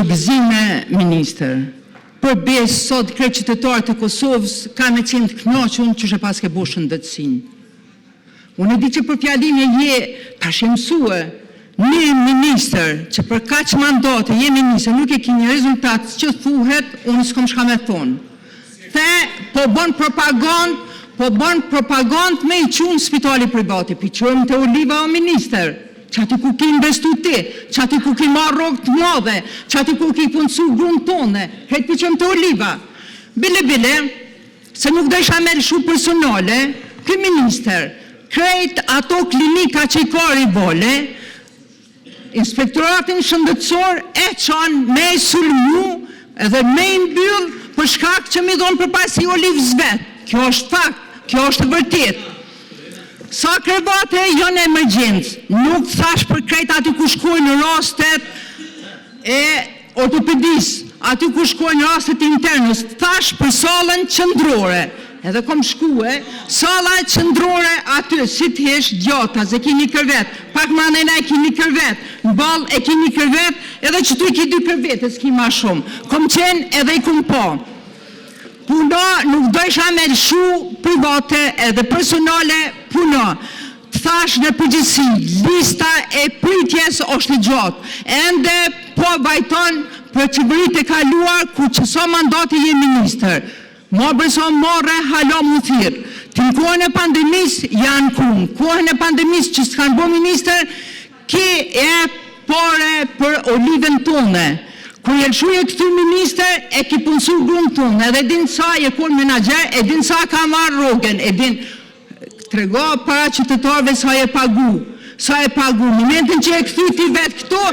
në gëzime, minister. Për besë sot krejt qytetarët e Kosovës ka me qenë të knoqën që shë pas ke bo shëndetësin. Unë e di që për fjalimin e je tash e mësue, një minister që për kaq mandate je minister nuk e ki një rezultat që thuhet, unë s'kom shka me thonë. The, po bën propagand me i qunë spitali privati, pi qëmë të Oliva o minister, që ati ku ki investu ti, që ati ku ki marrë rogë të madhe, që ati ku ki punësu grunë tone, hejtë pi qëmë të Oliva. Bile, se nuk dhe isha merë shumë personale, këj minister, krejt ato klinika që i ka rivole, inspektoratin shëndetësor e qanë me i sulmu edhe me i mbyll për shkak që mi dhonë për pasi Olivë zvet. Kjo është fakt, kjo është vërtet. Sa krevate janë emergjencë, nuk thash për krejt aty ku shkojnë rastet e ortopedis, aty ku shkojnë rastet internës, thash për salën qëndrore. Edhe kom shkue, sala e qëndrore aty, si t'hesh gjata, se ki një kërvet, pak ma nëjna e ki një kërvet, në bal e ki një kërvet, edhe që tu i ki 2 kërvet, e s'ki ma shumë. Kom qenë edhe i kom po. Puna nuk do isha me shu private edhe personale puna. Thash në përgjithsi, lista e pritjes është një gjatë. Ende po vajton për qeverit e kaluar ku që sa mandati je minister. Ma bërso morre halo mu thirë. Të në kohën e pandemis janë kumë. Kohën e pandemis që s'kanë bo minister, ki e pare për Olivën tone. Kër jelëshuj e këtu minister, e ki punësu grunë tone. Edhe din sa e kur menager, e din sa ka marrë rogën, e din të rego para qytetarve sa e pagu. Momentin që e këtu ti vetë këto,